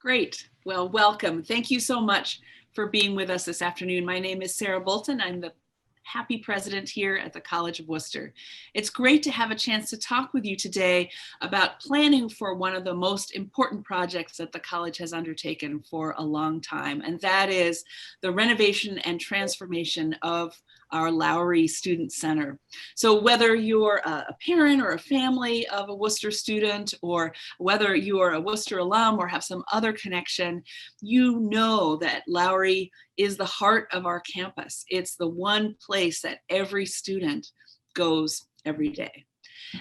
Great. Well, welcome. Thank you so much for being with us this afternoon. My name is Sarah Bolton. I'm the happy president here at the College of Wooster. It's great to have a chance to talk with you today about planning for one of the most important projects that the college has undertaken for a long time, and that is the renovation and transformation of our Lowry Student Center. So whether you're a parent or a family of a Wooster student, or whether you are a Wooster alum or have some other connection, you know that Lowry is the heart of our campus. It's the one place that every student goes every day.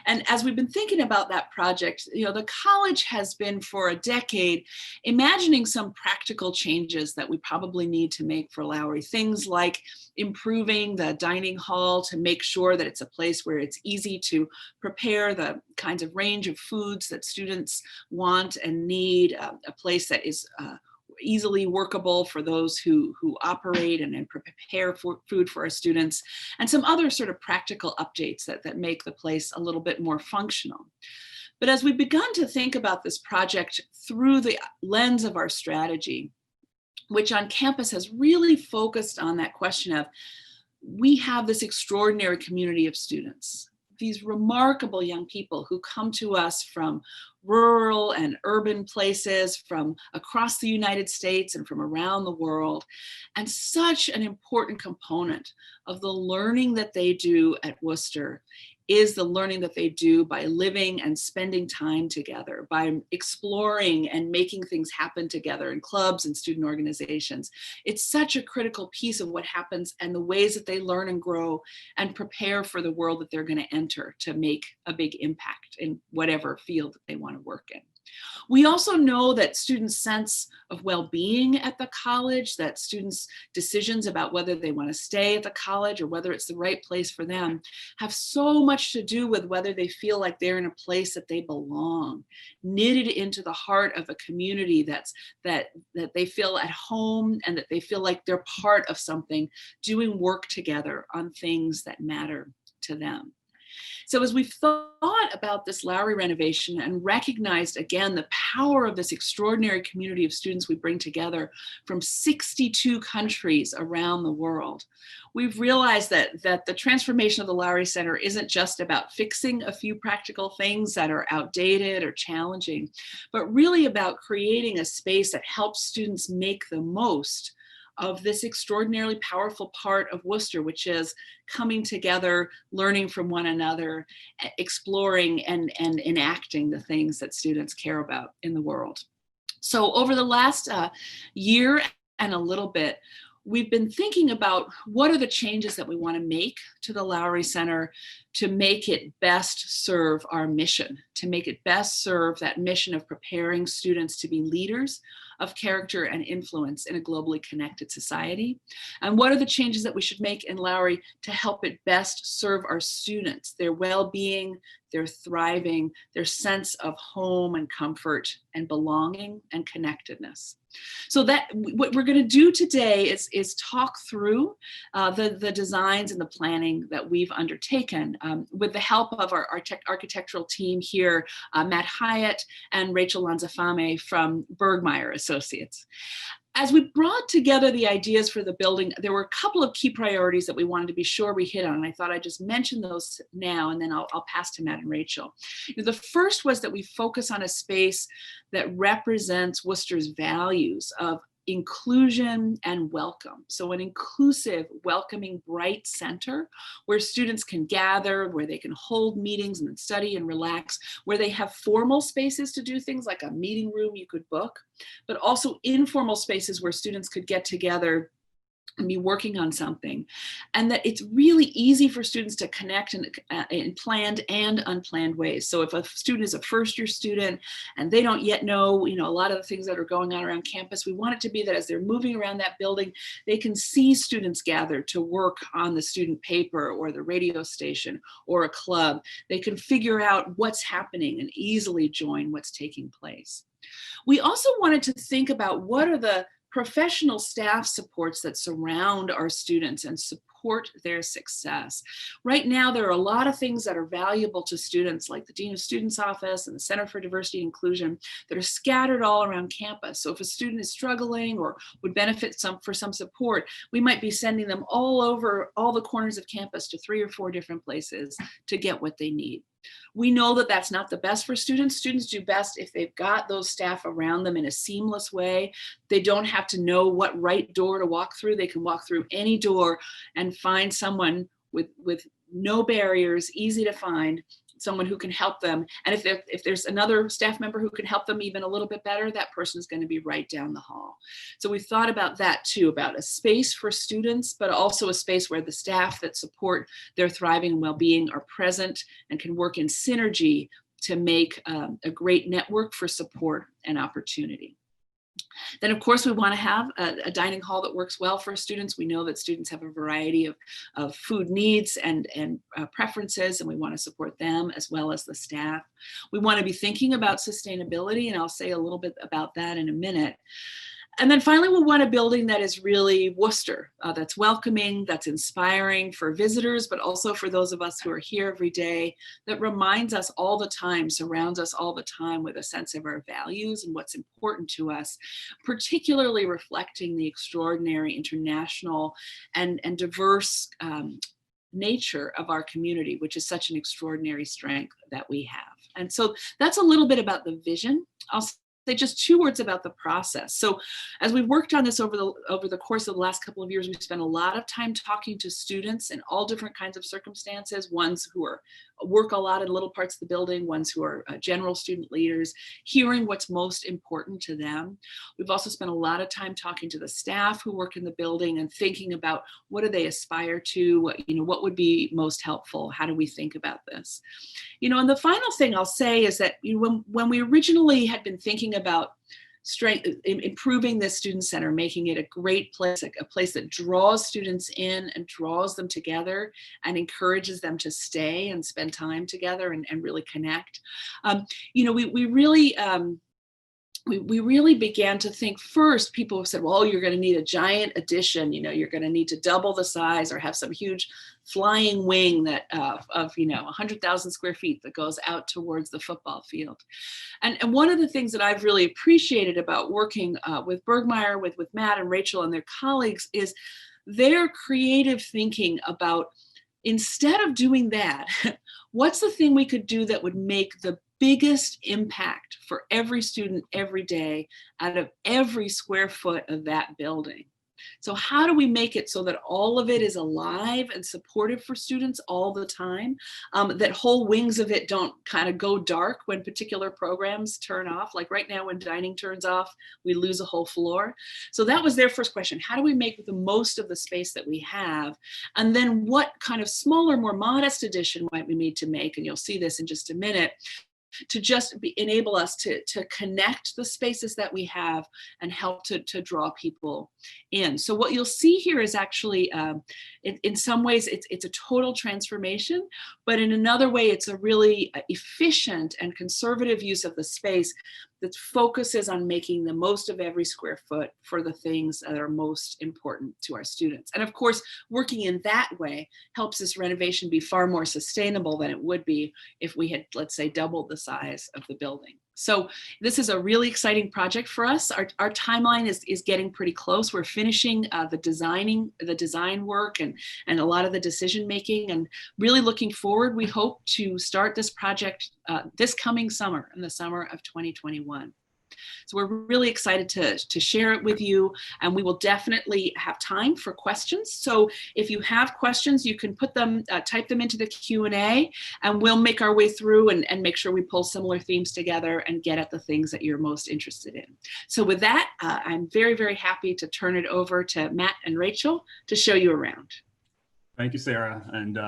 And as we've been thinking about that project, the college has been for a decade imagining some practical changes that we probably need to make for Lowry. Things like improving the dining hall to make sure that it's a place where it's easy to prepare the kinds of range of foods that students want and need, a place that is easily workable for those who operate and prepare food for our students, and some other sort of practical updates that make the place a little bit more functional. But as we've begun to think about this project through the lens of our strategy, which on campus has really focused on that question of, we have this extraordinary community of students, these remarkable young people who come to us from rural and urban places, from across the United States and from around the world. And such an important component of the learning that they do at Wooster is the learning that they do by living and spending time together, by exploring and making things happen together in clubs and student organizations. It's such a critical piece of what happens and the ways that they learn and grow and prepare for the world that they're going to enter to make a big impact in whatever field that they want to work in. We also know that students' sense of well-being at the college, that students' decisions about whether they want to stay at the college or whether it's the right place for them, have so much to do with whether they feel like they're in a place that they belong, knitted into the heart of a community that they feel at home and that they feel like they're part of something, doing work together on things that matter to them. So as we've thought about this Lowry renovation and recognized again the power of this extraordinary community of students we bring together from 62 countries around the world, we've realized that the transformation of the Lowry Center isn't just about fixing a few practical things that are outdated or challenging, but really about creating a space that helps students make the most of this extraordinarily powerful part of Wooster, which is coming together, learning from one another, exploring and enacting the things that students care about in the world. So over the last year and a little bit, we've been thinking about what are the changes that we want to make to the Lowry Center to make it best serve our mission, to make it best serve that mission of preparing students to be leaders of character and influence in a globally connected society. And what are the changes that we should make in Lowry to help it best serve our students, their well-being, their thriving, their sense of home and comfort and belonging and connectedness. So that what we're going to do today is talk through the designs and the planning that we've undertaken with the help of our architectural team here, Matt Hyatt and Rachel Lanzafame from Bergmeyer Associates. As we brought together the ideas for the building, there were a couple of key priorities that we wanted to be sure we hit on, and I thought I'd just mention those now, and then I'll pass to Matt and Rachel. The first was that we focus on a space that represents Wooster's values of inclusion and welcome. So an inclusive, welcoming, bright center where students can gather, where they can hold meetings and study and relax, where they have formal spaces to do things like a meeting room you could book, but also informal spaces where students could get together and be working on something, and that it's really easy for students to connect in planned and unplanned ways. So if a student is a first-year student and they don't yet know, a lot of the things that are going on around campus, we want it to be that as they're moving around that building, they can see students gather to work on the student paper or the radio station or a club. They can figure out what's happening and easily join what's taking place. We also wanted to think about what are the professional staff supports that surround our students and support their success. Right now, there are a lot of things that are valuable to students, like the Dean of Students Office and the Center for Diversity and Inclusion, that are scattered all around campus. So if a student is struggling or would benefit for some support, we might be sending them all over all the corners of campus to 3 or 4 different places to get what they need. We know that that's not the best for students. Students do best if they've got those staff around them in a seamless way. They don't have to know what right door to walk through. They can walk through any door and find someone with no barriers, easy to find, someone who can help them. And if there's another staff member who can help them even a little bit better, that person is going to be right down the hall. So we've thought about that too, about a space for students, but also a space where the staff that support their thriving and well-being are present and can work in synergy to make a great network for support and opportunity. Then, of course, we want to have a dining hall that works well for students. We know that students have a variety of food needs and preferences, and we want to support them as well as the staff. We want to be thinking about sustainability, and I'll say a little bit about that in a minute. And then finally, we want a building that is really Wooster, that's welcoming, that's inspiring for visitors, but also for those of us who are here every day, that reminds us all the time, surrounds us all the time with a sense of our values and what's important to us, particularly reflecting the extraordinary international and diverse nature of our community, which is such an extraordinary strength that we have. And so that's a little bit about the vision. I'll say just 2 words about the process. So as we've worked on this over the course of the last couple of years, we've spent a lot of time talking to students in all different kinds of circumstances, ones who work a lot in little parts of the building, ones who are general student leaders, hearing what's most important to them. We've also spent a lot of time talking to the staff who work in the building and thinking about what do they aspire to, what would be most helpful, how do we think about this? And the final thing I'll say is that when we originally had been thinking about improving this student center, making it a great place, a place that draws students in and draws them together and encourages them to stay and spend time together and really connect. We really began to think first. People have said, well, you're going to need a giant addition. You're going to need to double the size or have some huge flying wing that of 100,000 square feet that goes out towards the football field. And one of the things that I've really appreciated about working with Bergmeyer, with Matt and Rachel and their colleagues is their creative thinking about, instead of doing that, what's the thing we could do that would make the biggest impact for every student every day out of every square foot of that building? So how do we make it so that all of it is alive and supportive for students all the time, that whole wings of it don't kind of go dark when particular programs turn off? Like right now when dining turns off, we lose a whole floor. So that was their first question. How do we make the most of the space that we have? And then what kind of smaller, more modest addition might we need to make? And you'll see this in just a minute, to just enable us to connect the spaces that we have and help to draw people in. So what you'll see here is actually, in some ways, it's a total transformation, but in another way, it's a really efficient and conservative use of the space that focuses on making the most of every square foot for the things that are most important to our students. And of course, working in that way helps this renovation be far more sustainable than it would be if we had, let's say, doubled the size of the building. So this is a really exciting project for us. Our timeline is getting pretty close. We're finishing the design work and a lot of the decision making, and really looking forward. We hope to start this project this coming summer, in the summer of 2021. So we're really excited to share it with you, and we will definitely have time for questions. So if you have questions, you can put them, type them into the Q&A, and we'll make our way through and make sure we pull similar themes together and get at the things that you're most interested in. So with that, I'm very, very happy to turn it over to Matt and Rachel to show you around. Thank you, Sarah, and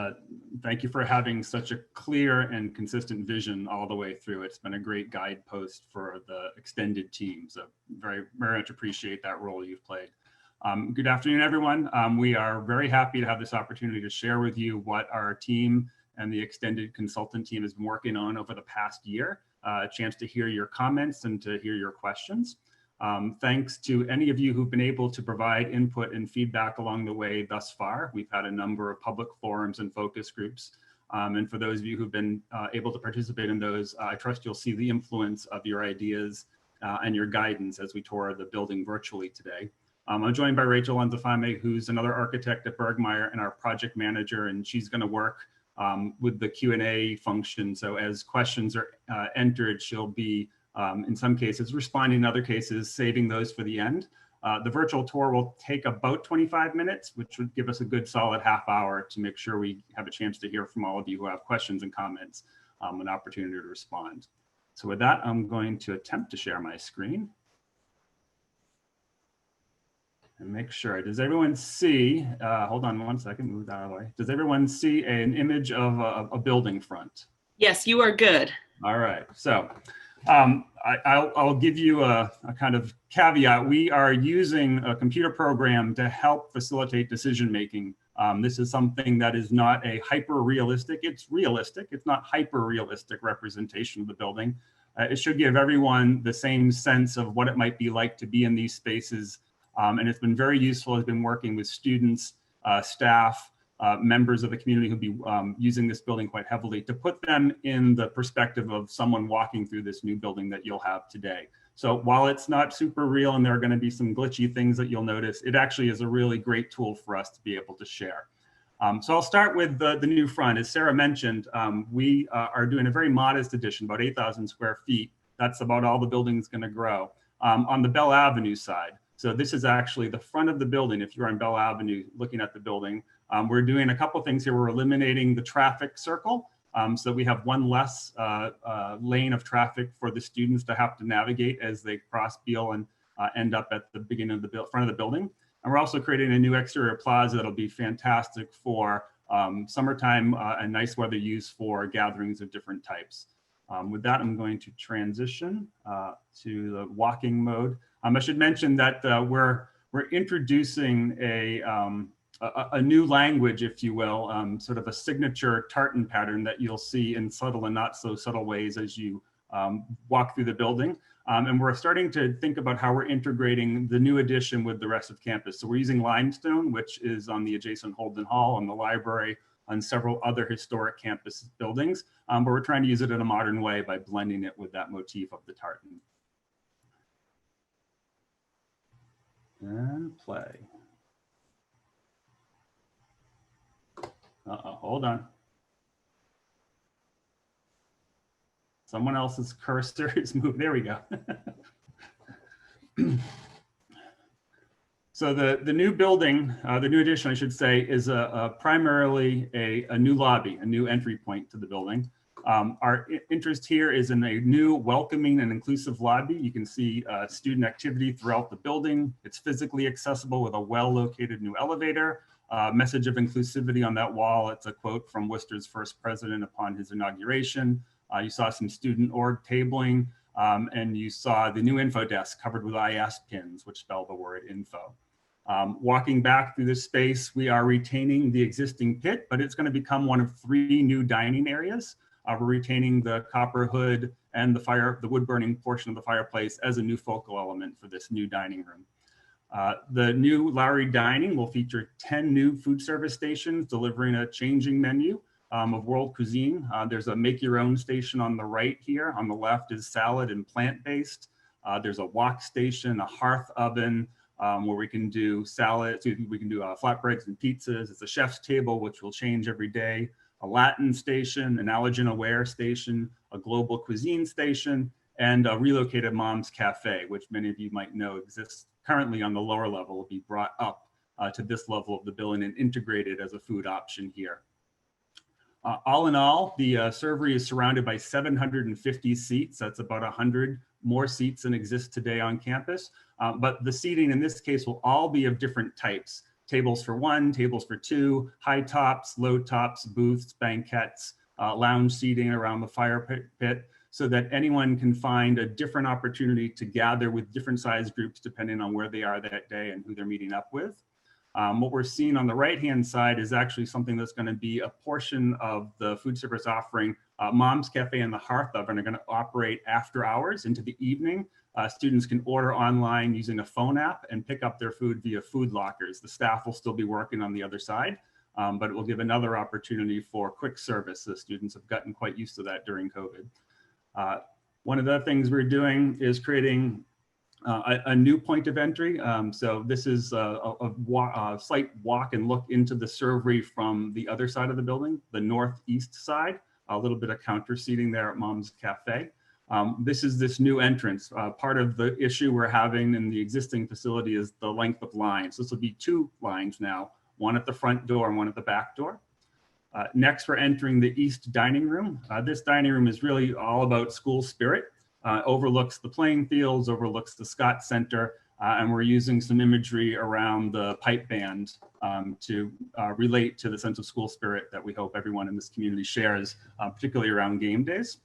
thank you for having such a clear and consistent vision all the way through. It's been a great guidepost for the extended team, so very, very much appreciate that role you've played. Good afternoon, everyone. We are very happy to have this opportunity to share with you what our team and the extended consultant team has been working on over the past year, a chance to hear your comments and to hear your questions. Thanks to any of you who've been able to provide input and feedback along the way thus far. We've had a number of public forums and focus groups. And for those of you who've been able to participate in those, I trust you'll see the influence of your ideas and your guidance as we tour the building virtually today. I'm joined by Rachel Anzafame, who's another architect at Bergmeyer and our project manager, and she's going to work with the Q&A function. So as questions are entered, she'll be, in some cases, responding, in other cases, saving those for the end. The virtual tour will take about 25 minutes, which would give us a good solid half hour to make sure we have a chance to hear from all of you who have questions and comments, an opportunity to respond. So with that, I'm going to attempt to share my screen. And make sure, does everyone see, hold on one second, move that out of the way. Does everyone see an image of a building front? Yes, you are good. All right, so I'll give you a kind of caveat. We are using a computer program to help facilitate decision-making. This is something that is not a hyper-realistic, it's realistic, it's not hyper-realistic representation of the building. It should give everyone the same sense of what it might be like to be in these spaces. And it's been very useful. It's been working with students, staff, members of the community who'll be using this building quite heavily to put them in the perspective of someone walking through this new building that you'll have today. So while it's not super real and there are going to be some glitchy things that you'll notice, it actually is a really great tool for us to be able to share. So I'll start with the new front. As Sarah mentioned, we are doing a very modest addition, about 8,000 square feet. That's about all the building's going to grow on the Bell Avenue side. So this is actually the front of the building. If you're on Bell Avenue looking at the building, we're doing a couple things here. We're eliminating the traffic circle. So we have one less lane of traffic for the students to have to navigate as they cross Beale and end up at the beginning of the front of the building. And we're also creating a new exterior plaza that'll be fantastic for summertime and nice weather use for gatherings of different types. With that, I'm going to transition to the walking mode. I should mention that we're introducing a new language, if you will, sort of a signature tartan pattern that you'll see in subtle and not so subtle ways as you walk through the building. And we're starting to think about how we're integrating the new addition with the rest of campus. So we're using limestone, which is on the adjacent Holden Hall, on the library, on several other historic campus buildings. But we're trying to use it in a modern way by blending it with that motif of the tartan. And play. Uh-oh, hold on. Someone else's cursor is moved. There we go. So the new building, the new addition, I should say, is primarily a new lobby, a new entry point to the building. Our interest here is in a new welcoming and inclusive lobby. You can see student activity throughout the building. It's physically accessible with a well-located new elevator. Message of inclusivity on that wall. It's a quote from Wooster's first president upon his inauguration. You saw some student org tabling, and you saw the new info desk covered with IS pins, which spell the word info. Walking back through this space, we are retaining the existing pit, but it's going to become one of 3 new dining areas. We're retaining the copper hood and the wood burning portion of the fireplace as a new focal element for this new dining room. The new Lowry Dining will feature 10 new food service stations delivering a changing menu of world cuisine. There's a make your own station on the right here. On the left is salad and plant-based. There's a wok station, a hearth oven where we can do salads, we can do flatbreads and pizzas. It's a chef's table, which will change every day. A Latin station, an allergen aware station, a global cuisine station, and a relocated Mom's Cafe, which many of you might know exists currently on the lower level, will be brought up to this level of the building and integrated as a food option here. All in all, the Servery is surrounded by 750 seats. That's about 100 more seats than exist today on campus. But the seating in this case will all be of different types. Tables for 1, tables for 2, high tops, low tops, booths, banquettes, lounge seating around the fire pit, so that anyone can find a different opportunity to gather with different size groups depending on where they are that day and who they're meeting up with. What we're seeing on the right-hand side is actually something that's going to be a portion of the food service offering Mom's Cafe and the Hearth Oven are going to operate after hours into the evening. Students can order online using a phone app and pick up their food via food lockers. The staff will still be working on the other side, but it will give another opportunity for quick service. The students have gotten quite used to that during COVID. One of the things we're doing is creating a new point of entry. So this is a slight walk and look into the servery from the other side of the building, the northeast side, a little bit of counter seating there at Mom's Cafe. This is this new entrance. Part of the issue we're having in the existing facility is the length of lines. This will be 2 lines now, one at the front door and one at the back door. Next, we're entering the East Dining Room. This dining room is really all about school spirit. Overlooks the playing fields, overlooks the Scott Center, and we're using some imagery around the pipe band to relate to the sense of school spirit that we hope everyone in this community shares, particularly around game days.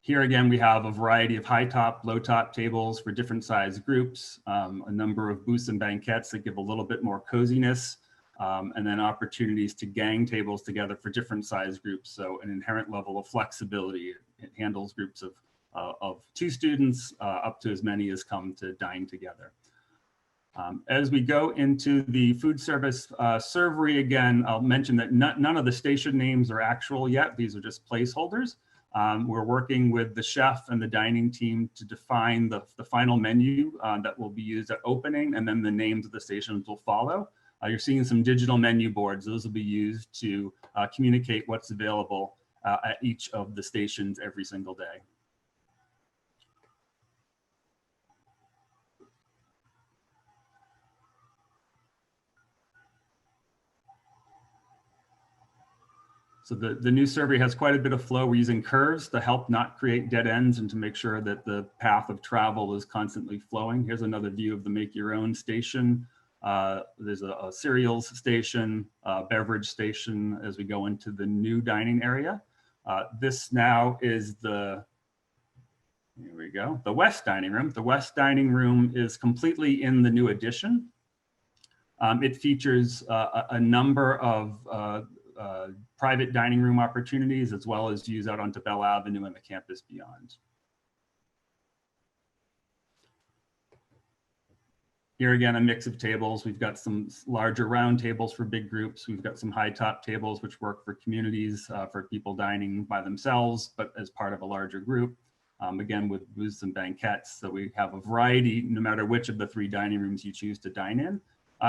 Here again, we have a variety of high top, low top tables for different size groups, a number of booths and banquettes that give a little bit more coziness, and then opportunities to gang tables together for different size groups. So an inherent level of flexibility. It handles groups of 2 students up to as many as come to dine together. As we go into the food service servery, again, I'll mention that none of the station names are actual yet. These are just placeholders. We're working with the chef and the dining team to define the final menu that will be used at opening, and then the names of the stations will follow. You're seeing some digital menu boards. Those will be used to communicate what's available at each of the stations every single day. So the new servery has quite a bit of flow. We're using curves to help not create dead ends and to make sure that the path of travel is constantly flowing. Here's another view of the make your own station. There's a cereals station, beverage station as we go into the new dining area. This now is here we go, the West Dining Room. The West Dining Room is completely in the new addition. It features a number of private dining room opportunities, as well as views out onto Bell Avenue and the campus beyond. Here again, a mix of tables. We've got some larger round tables for big groups. We've got some high top tables, which work for communities, for people dining by themselves, but as part of a larger group. Again, with booths and banquettes. So we have a variety, no matter which of the 3 dining rooms you choose to dine in.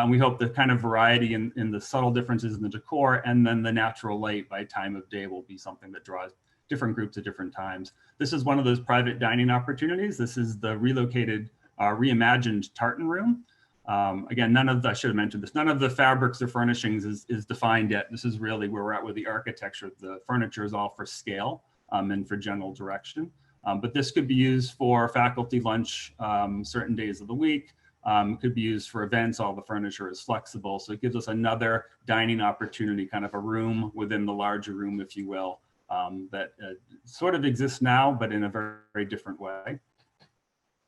We hope the kind of variety in the subtle differences in the decor and then the natural light by time of day will be something that draws different groups at different times. This is one of those private dining opportunities. This is the relocated, reimagined tartan room. Again, I should have mentioned this, none of the fabrics or furnishings is defined yet. This is really where we're at with the architecture. The furniture is all for scale and for general direction. But this could be used for faculty lunch certain days of the week. Could be used for events. All the furniture is flexible. So it gives us another dining opportunity, kind of a room within the larger room, if you will, that sort of exists now, but in a very, very different way.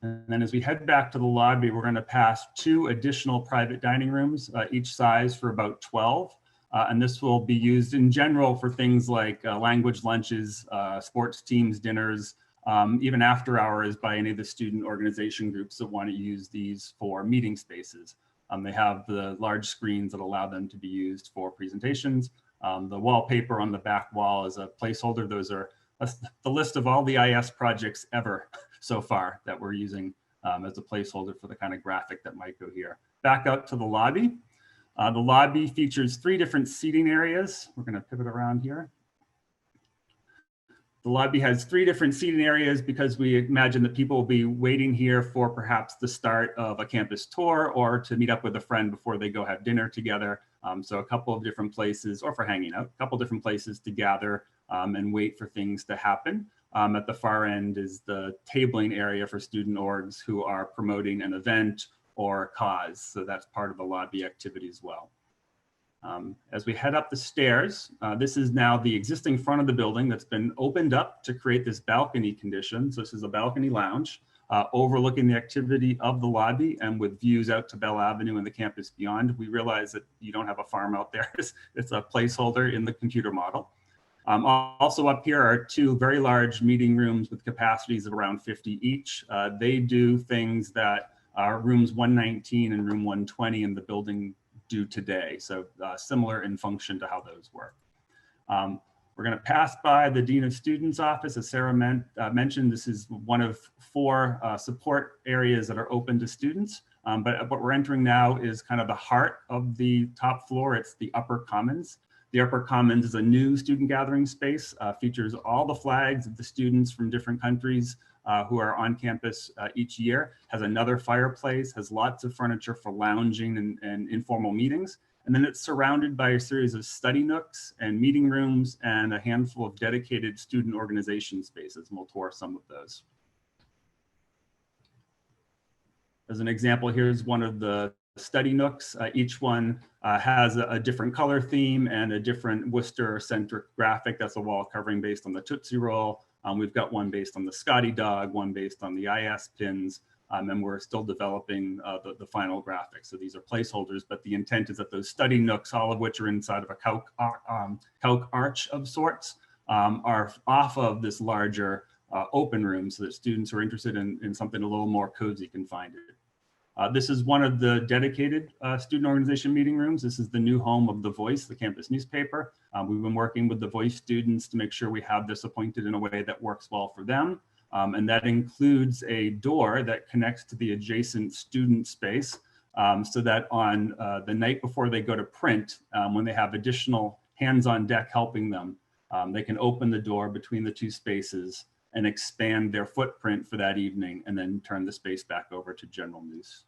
And then as we head back to the lobby, we're going to pass 2 additional private dining rooms, each size for about 12. And this will be used in general for things like language lunches, sports teams, dinners, even after hours by any of the student organization groups that want to use these for meeting spaces. They have the large screens that allow them to be used for presentations. The wallpaper on the back wall is a placeholder. Those are the list of all the IS projects ever so far that we're using as a placeholder for the kind of graphic that might go here. Back up to the lobby. The lobby features 3 different seating areas. We're going to pivot around here. The lobby has 3 different seating areas because we imagine that people will be waiting here for perhaps the start of a campus tour or to meet up with a friend before they go have dinner together. So a couple of different places, or for hanging out, a couple different places to gather and wait for things to happen. At the far end is the tabling area for student orgs who are promoting an event or a cause. So that's part of the lobby activity as well. As we head up the stairs, this is now the existing front of the building that's been opened up to create this balcony condition. So this is a balcony lounge. overlooking the activity of the lobby and with views out to Bell Avenue and the campus beyond. We realize that you don't have a farm out there. It's a placeholder in the computer model. Also up here are two very large meeting rooms with capacities of around 50 each. They do things that rooms 119 and room 120 in the building do today. So similar in function to how those work. We're going to pass by the Dean of Students office. As Sarah mentioned, this is one of 4 support areas that are open to students. But what we're entering now is kind of the heart of the top floor. It's the Upper Commons. The Upper Commons is a new student gathering space, features all the flags of the students from different countries who are on campus each year, has another fireplace, has lots of furniture for lounging and informal meetings. And then it's surrounded by a series of study nooks and meeting rooms and a handful of dedicated student organization spaces, and we'll tour some of those. As an example, here's one of the study nooks. Each one has a different color theme and a different Wooster-centric graphic. That's a wall covering based on the Tootsie Roll. We've got one based on the Scotty Dog, one based on the IS pins, and we're still developing the final graphics. So these are placeholders, but the intent is that those study nooks, all of which are inside of a calc arch of sorts, are off of this larger open room so that students who are interested in something a little more cozy can find it. This is one of the dedicated student organization meeting rooms. This is the new home of The Voice, the campus newspaper. We've been working with the Voice students to make sure we have this appointed in a way that works well for them. And that includes a door that connects to the adjacent student space so that on the night before they go to print, when they have additional hands on deck helping them, they can open the door between the 2 spaces and expand their footprint for that evening and then turn the space back over to general use.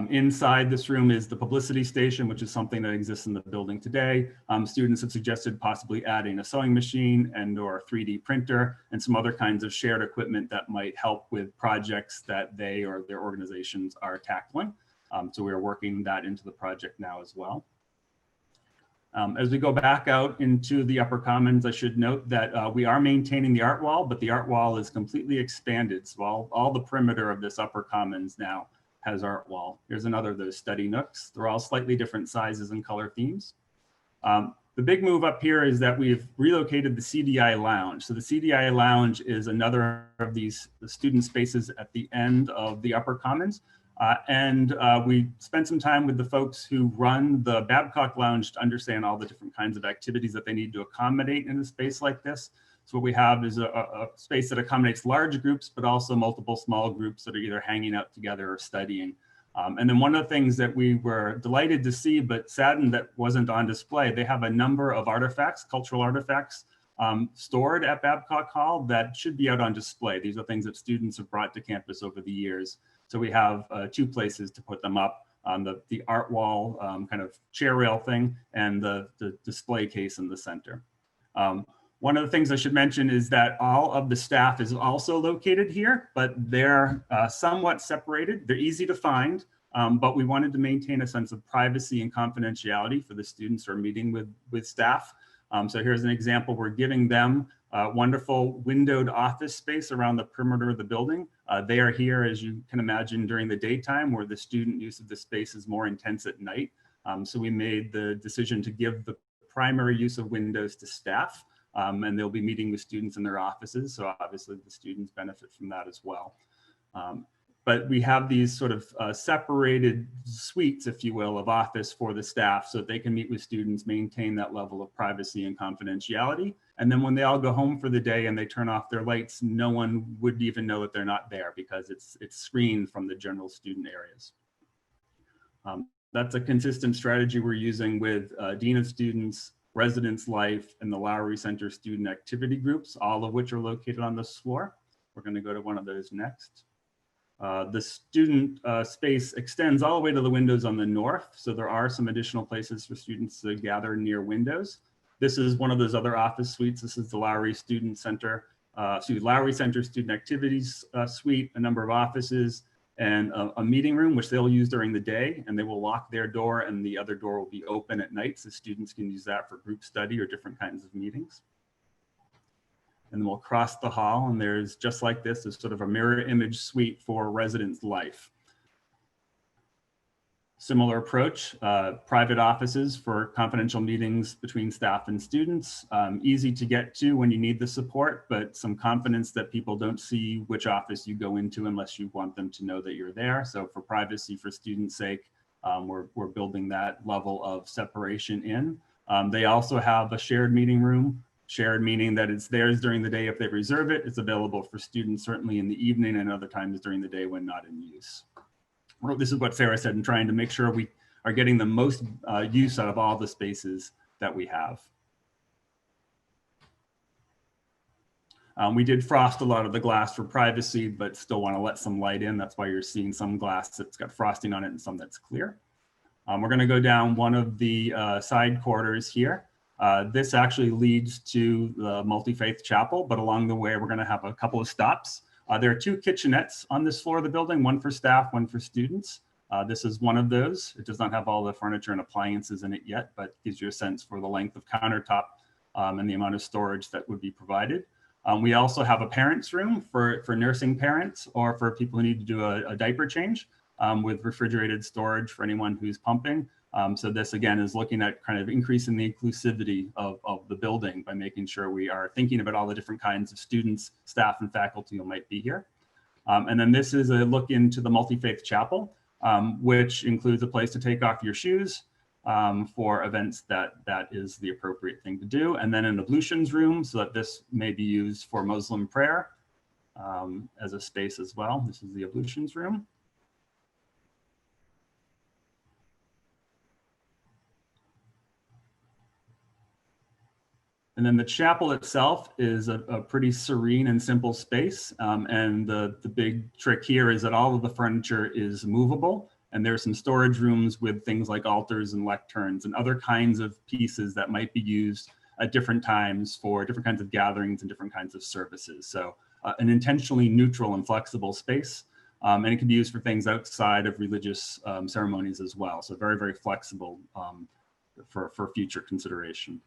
Inside this room is the Publicity Station, which is something that exists in the building today. Students have suggested possibly adding a sewing machine and or 3D printer and some other kinds of shared equipment that might help with projects that they or their organizations are tackling. So we are working that into the project now as well. As we go back out into the Upper Commons, I should note that we are maintaining the art wall, but the art wall is completely expanded. So all the perimeter of this Upper Commons now has art wall. Here's another of those study nooks. They're all slightly different sizes and color themes. The big move up here is that we've relocated the Cdi Lounge. So the Cdi Lounge is another of these student spaces at the end of the Upper Commons. We spent some time with the folks who run the Babcock Lounge to understand all the different kinds of activities that they need to accommodate in a space like this. So what we have is a space that accommodates large groups, but also multiple small groups that are either hanging out together or studying. And then one of the things that we were delighted to see, but saddened that wasn't on display, they have a number of artifacts, cultural artifacts, stored at Babcock Hall that should be out on display. These are things that students have brought to campus over the years. So we have 2 places to put them up on the art wall kind of chair rail thing and the display case in the center. One of the things I should mention is that all of the staff is also located here, but they're somewhat separated. They're easy to find, but we wanted to maintain a sense of privacy and confidentiality for the students who are meeting with staff. So here's an example. We're giving them wonderful windowed office space around the perimeter of the building. They are here, as you can imagine, during the daytime, where the student use of the space is more intense at night. So we made the decision to give the primary use of windows to staff, and they'll be meeting with students in their offices. So obviously the students benefit from that as well. But we have these sort of separated suites, if you will, of office for the staff so that they can meet with students, maintain that level of privacy and confidentiality. And then when they all go home for the day and they turn off their lights, no one would even know that they're not there because it's screened from the general student areas. That's a consistent strategy we're using with Dean of Students, Residence Life, and the Lowry Center student activity groups, all of which are located on this floor. We're going to go to one of those next. The student space extends all the way to the windows on the north, so there are some additional places for students to gather near windows. This is one of those other office suites. This is the Lowry Student Center, Lowry Center Student Activities Suite, a number of offices, and a meeting room, which they'll use during the day, and they will lock their door and the other door will be open at night, so students can use that for group study or different kinds of meetings. And then we'll cross the hall, and there's just like this, is sort of a mirror image suite for residence life. Similar approach, private offices for confidential meetings between staff and students. Easy to get to when you need the support, but some confidence that people don't see which office you go into unless you want them to know that you're there. So for privacy, for students' sake, we're building that level of separation in. They also have a shared meeting room, shared meaning that it's theirs during the day if they reserve it. It's available for students certainly in the evening and other times during the day when not in use. This is what Sarah said, in trying to make sure we are getting the most use out of all the spaces that we have. We did frost a lot of the glass for privacy, but still want to let some light in. That's why you're seeing some glass that's got frosting on it and some that's clear. We're going to go down one of the side corridors here. This actually leads to the multi-faith chapel, but along the way, we're going to have a couple of stops. There are two kitchenettes on this floor of the building, one for staff, one for students. This is one of those. It does not have all the furniture and appliances in it yet, but gives you a sense for the length of countertop and the amount of storage that would be provided. We also have a parents' room for nursing parents or for people who need to do a diaper change with refrigerated storage for anyone who's pumping. So this again is looking at kind of increasing the inclusivity of the building by making sure we are thinking about all the different kinds of students, staff, and faculty who might be here. And then this is a look into the multi-faith chapel, which includes a place to take off your shoes for events that is the appropriate thing to do. And then an ablutions room, so that this may be used for Muslim prayer as a space as well. This is the ablutions room. And then the chapel itself is a pretty serene and simple space. And the big trick here is that all of the furniture is movable. And there's some storage rooms with things like altars and lecterns and other kinds of pieces that might be used at different times for different kinds of gatherings and different kinds of services. So an intentionally neutral and flexible space. And it can be used for things outside of religious ceremonies as well. So very, very flexible for future consideration.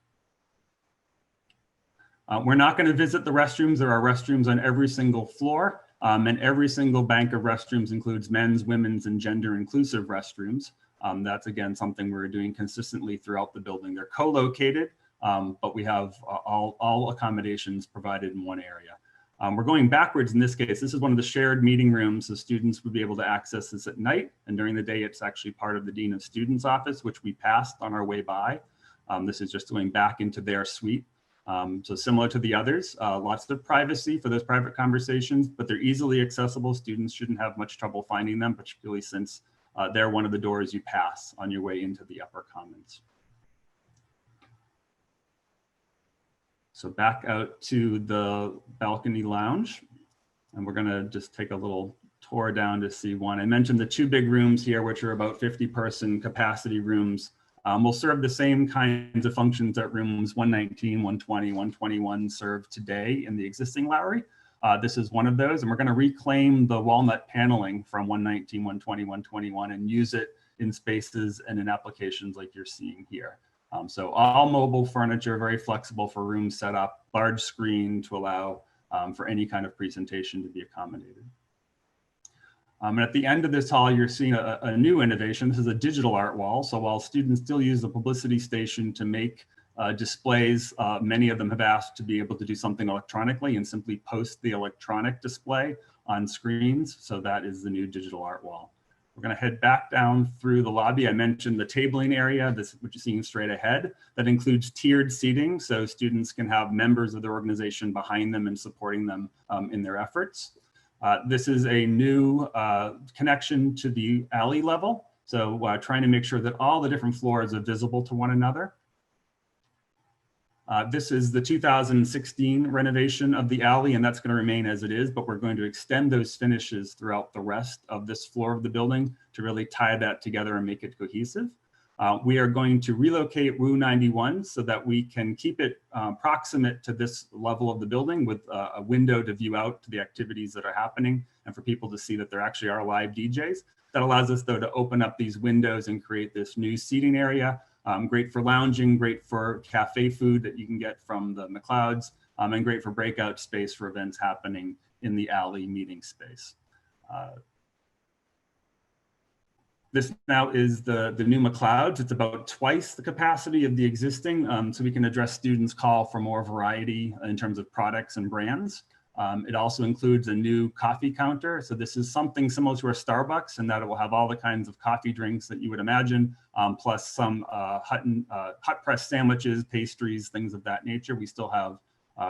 We're not going to visit the restrooms. There are restrooms on every single floor, and every single bank of restrooms includes men's, women's, and gender-inclusive restrooms. That's, again, something we're doing consistently throughout the building. They're co-located, but we have all accommodations provided in one area. We're going backwards in this case. This is one of the shared meeting rooms, so students would be able to access this at night, and during the day, it's actually part of the Dean of Students office, which we passed on our way by. This is just going back into their suite. So similar to the others, lots of privacy for those private conversations, but they're easily accessible. Students shouldn't have much trouble finding them, particularly since they're one of the doors you pass on your way into the upper commons. So back out to the balcony lounge, and we're gonna just take a little tour down to see one. I mentioned the two big rooms here, which are about 50-person capacity rooms. We'll serve the same kinds of functions that rooms 119, 120, 121 serve today in the existing Lowry. This is one of those, and we're going to reclaim the walnut paneling from 119, 120, 121 and use it in spaces and in applications like you're seeing here. So all mobile furniture, very flexible for room setup, large screen to allow for any kind of presentation to be accommodated. And at the end of this hall, you're seeing a new innovation. This is a digital art wall. So while students still use the Publicity Station to make displays, many of them have asked to be able to do something electronically and simply post the electronic display on screens. So that is the new digital art wall. We're going to head back down through the lobby. I mentioned the tabling area, this which you're seeing straight ahead. That includes tiered seating, so students can have members of their organization behind them and supporting them in their efforts. This is a new connection to the alley level. So trying to make sure that all the different floors are visible to one another. This is the 2016 renovation of the alley, and that's going to remain as it is, but we're going to extend those finishes throughout the rest of this floor of the building to really tie that together and make it cohesive. We are going to relocate Woo 91 so that we can keep it proximate to this level of the building with a window to view out to the activities that are happening and for people to see that there actually are live DJs. That allows us, though, to open up these windows and create this new seating area. Great for lounging, great for cafe food that you can get from the McLeods, and great for breakout space for events happening in the alley meeting space. This now is the new McLeod's. It's about twice the capacity of the existing, so we can address students' call for more variety in terms of products and brands. It also includes a new coffee counter. So this is something similar to a Starbucks in that it will have all the kinds of coffee drinks that you would imagine, plus some hot press sandwiches, pastries, things of that nature. We still have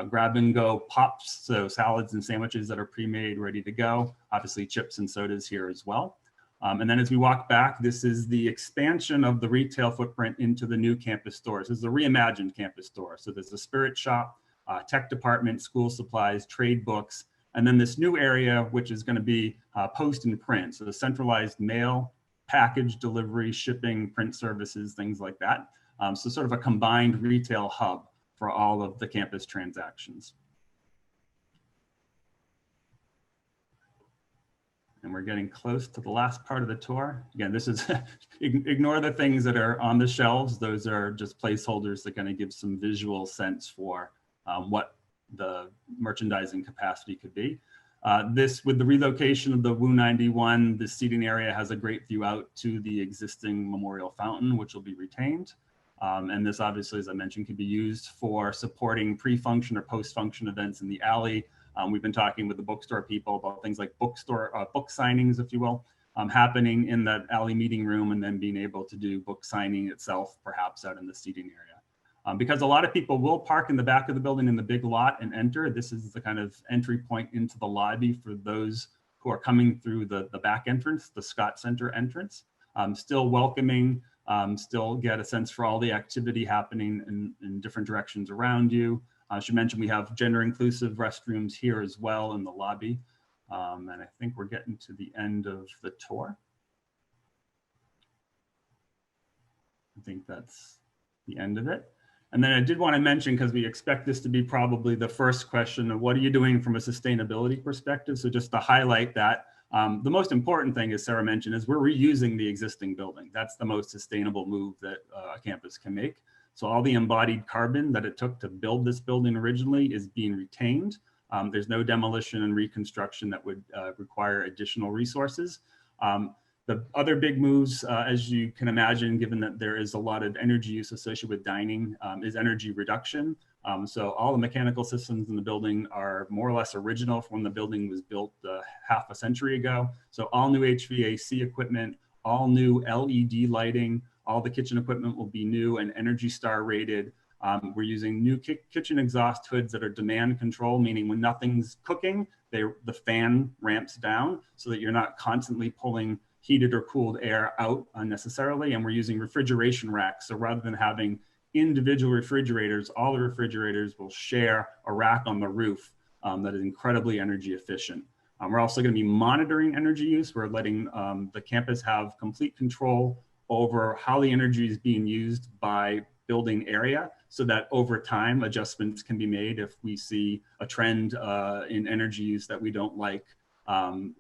grab and go pops, so salads and sandwiches that are pre-made, ready to go. Obviously chips and sodas here as well. And then as we walk back, this is the expansion of the retail footprint into the new campus stores. This is a reimagined campus store. So there's a spirit shop, tech department, school supplies, trade books, and then this new area, which is going to be post and print. So the centralized mail, package delivery, shipping, print services, things like that. So sort of a combined retail hub for all of the campus transactions. And we're getting close to the last part of the tour. Again, this is, ignore the things that are on the shelves. Those are just placeholders that are going to give some visual sense for what the merchandising capacity could be. This, with the relocation of the Woo 91, the seating area has a great view out to the existing memorial fountain, which will be retained. And this obviously, as I mentioned, can be used for supporting pre-function or post-function events in the alley. We've been talking with the bookstore people about things like book signings, if you will, happening in that alley meeting room, and then being able to do book signing itself, perhaps out in the seating area. Because a lot of people will park in the back of the building in the big lot and enter. This is the kind of entry point into the lobby for those who are coming through the back entrance, the Scott Center entrance. Still welcoming, still get a sense for all the activity happening in different directions around you. I should mention we have gender inclusive restrooms here as well in the lobby. And I think we're getting to the end of the tour. I think that's the end of it. And then I did want to mention, because we expect this to be probably the first question of what are you doing from a sustainability perspective? So just to highlight that, the most important thing, as Sarah mentioned, is we're reusing the existing building. That's the most sustainable move that a campus can make. So all the embodied carbon that it took to build this building originally is being retained. There's no demolition and reconstruction that would require additional resources. The other big moves, as you can imagine, given that there is a lot of energy use associated with dining, is energy reduction. So all the mechanical systems in the building are more or less original from when the building was built half a century ago. So all new HVAC equipment, all new LED lighting, all the kitchen equipment will be new and Energy Star rated. We're using new kitchen exhaust hoods that are demand control, meaning when nothing's cooking, the fan ramps down so that you're not constantly pulling heated or cooled air out unnecessarily. And we're using refrigeration racks. So rather than having individual refrigerators, all the refrigerators will share a rack on the roof that is incredibly energy efficient. We're also going to be monitoring energy use. We're letting the campus have complete control over how the energy is being used by building area, so that over time adjustments can be made if we see a trend in energy use that we don't like.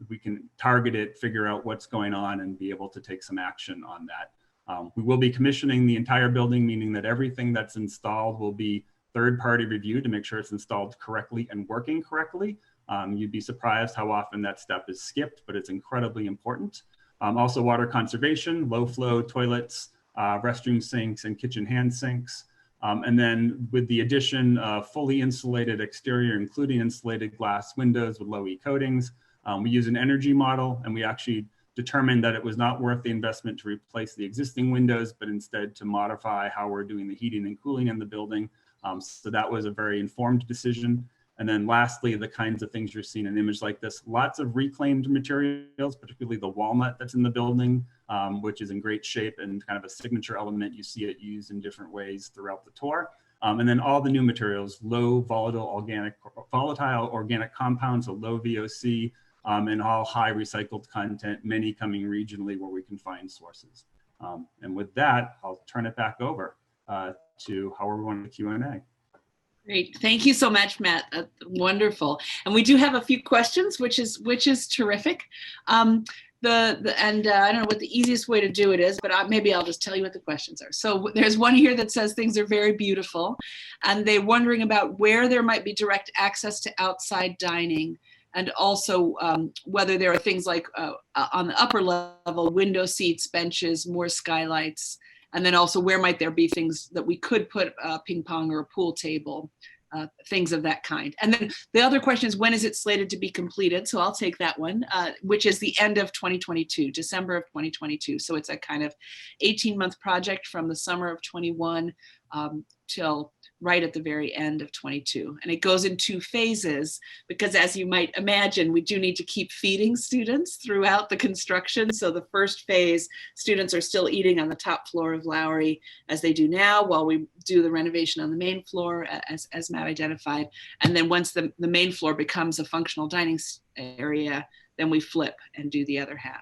We can target it, figure out what's going on, and be able to take some action on that. We will be commissioning the entire building, meaning that everything that's installed will be third-party reviewed to make sure it's installed correctly and working correctly. You'd be surprised how often that step is skipped, but it's incredibly important. Also water conservation, low flow toilets, restroom sinks, and kitchen hand sinks. And then with the addition of fully insulated exterior, including insulated glass windows with low E coatings, we use an energy model, and we actually determined that it was not worth the investment to replace the existing windows, but instead to modify how we're doing the heating and cooling in the building. So that was a very informed decision. And then lastly, the kinds of things you're seeing in an image like this, lots of reclaimed materials, particularly the walnut that's in the building, which is in great shape and kind of a signature element. You see it used in different ways throughout the tour. And then all the new materials, low volatile organic compounds, so low VOC, and all high recycled content, many coming regionally where we can find sources. And with that, I'll turn it back over to however we want the Q&A. Great. Thank you so much, Matt. Wonderful. And we do have a few questions, which is terrific. I don't know what the easiest way to do it is, but maybe I'll just tell you what the questions are. So there's one here that says things are very beautiful, and they're wondering about where there might be direct access to outside dining, and also whether there are things like on the upper level, window seats, benches, more skylights, and then also where might there be things that we could put a ping pong or a pool table. Things of that kind. And then the other question is, when is it slated to be completed? So I'll take that one, which is the end of 2022, December of 2022. So it's a kind of 18-month project from the summer of 21 till right at the very end of 22. And it goes in 2 phases because, as you might imagine, we do need to keep feeding students throughout the construction. So the first phase, students are still eating on the top floor of Lowry as they do now, while we do the renovation on the main floor, as Matt identified. And then once the main floor becomes a functional dining area, then we flip and do the other half.